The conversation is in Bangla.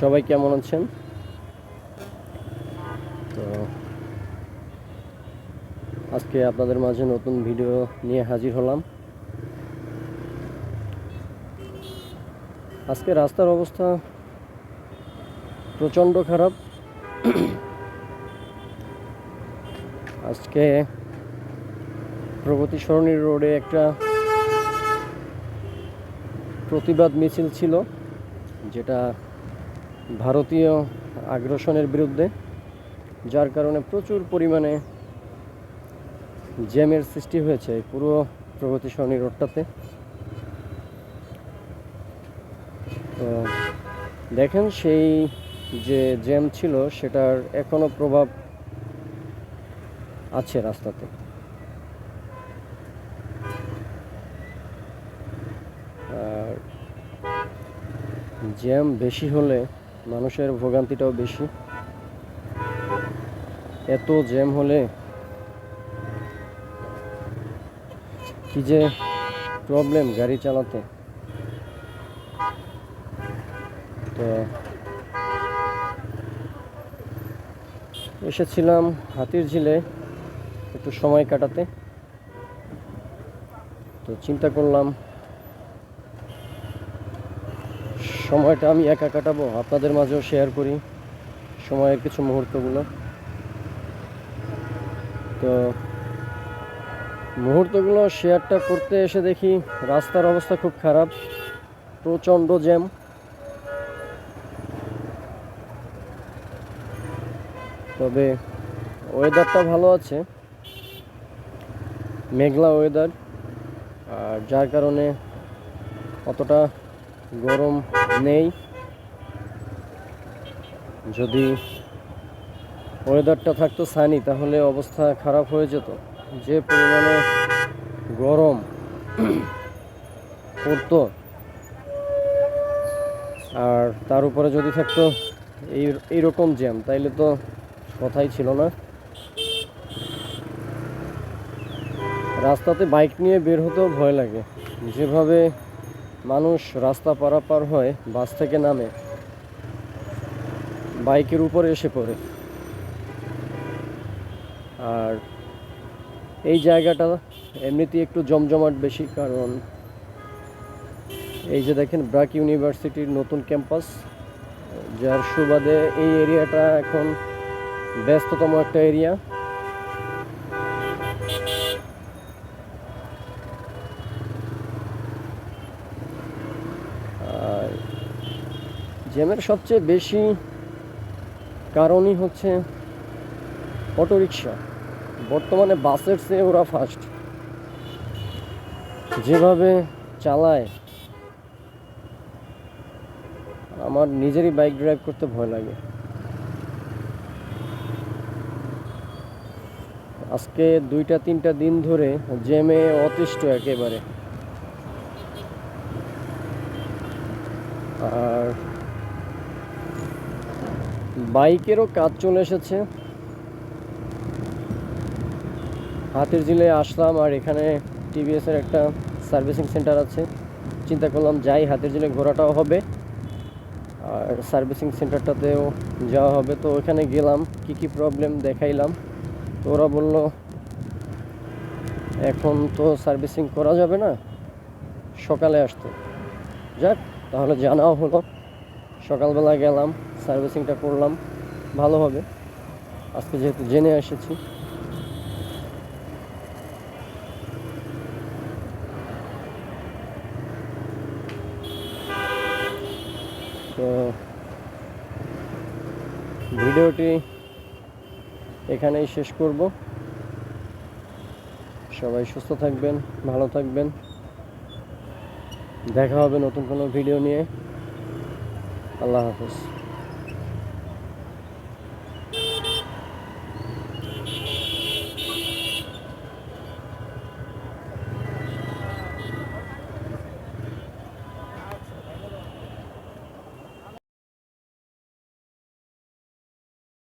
সবাই কেমন আছেন? তো আজকে আপনাদের মাঝে নতুন ভিডিও নিয়ে হাজির হলাম। আজকে রাস্তার অবস্থা প্রচণ্ড খারাপ। আজকে প্রগতি সরণি রোডে একটা প্রতিবাদ মিছিল ছিল, যেটা ভারতীয় আগ্রাসনের বিরুদ্ধে, যার কারণে প্রচুর পরিমাণে জ্যামের সৃষ্টি হয়েছে পুরো প্রগতি সরণি রোডটাতে। তো দেখেন, সেই যে জ্যাম ছিল সেটার এখনো প্রভাব আছে রাস্তাতে। আর জ্যাম বেশি হলে মানুষের ভোগান্তিটাও বেশি। এত জ্যাম হলে কি যে প্রবলেম গাড়ি চালাতে। তো এসেছিলাম হাতিরঝিলে একটু সময় কাটাতে। তো চিন্তা করলাম সময়টা আমি একা কাটাবো, আপনাদের মাঝেও শেয়ার করি সময়ের কিছু মুহূর্তগুলো। তো মুহূর্তগুলো শেয়ারটা করতে এসে দেখি রাস্তার অবস্থা খুব খারাপ, প্রচণ্ড জ্যাম। তবে ওয়েদারটা ভালো আছে, মেঘলা ওয়েদার, আর যার কারণে অতটা গরম নেই। যদি ওয়েদারটা থাকতো সানি তাহলে অবস্থা খারাপ হয়ে যেত। যে পরিমাণে গরম পড়তো, আর তার উপরে যদি থাকতো এইরকম জ্যাম, তাইলে তো কথাই ছিল না। রাস্তাতে বাইক নিয়ে বের হতেও ভয় লাগে, যেভাবে মানুষ রাস্তা পারাপার হয়, বাস থেকে নামে বাইকের উপরে এসে পড়ে। আর এই জায়গাটা এমনিতেই একটু জমজমাট বেশি, কারণ এই যে দেখেন ব্র্যাক ইউনিভার্সিটির নতুন ক্যাম্পাস, যার সুবাদে এই এরিয়াটা এখন ব্যস্ততম একটা এরিয়া। আর জ্যামের সবচেয়ে বেশি কারণই হচ্ছে অটোরিকশা। বর্তমানে বাসের চেয়ে ওরা ফাস্ট, যেভাবে চালায় আমার নিজেরই বাইক ড্রাইভ করতে ভয় লাগে। আজকে 2-3 দিন ধরে জ্যামে অতিষ্ঠ একেবারে। আর বাইকেরও কাজ চলে এসেছে। হাতিরঝিলে আসলাম, আর এখানে টিভিএসের একটা সার্ভিসিং সেন্টার আছে। চিন্তা করলাম যাই, হাতিরঝিলে ঘোরাটাও হবে আর সার্ভিসিং সেন্টারটাতেও যাওয়া হবে। তো ওখানে গেলাম, কি কি প্রবলেম দেখাইলাম। তো ওরা বললো এখন তো সার্ভিসিং করা যাবে না, সকালে আসতে। যাক, তাহলে জানাও হলো। সকালবেলা গেলাম, সার্ভিসিংটা করলাম, ভালো হবে। আজকে যেহেতু জেনে এসেছি। তো ভিডিওটি এখানেই শেষ করব। সবাই সুস্থ থাকবেন, ভালো থাকবেন। দেখা হবে নতুন কোনো ভিডিও নিয়ে। আল্লাহ হাফেজ।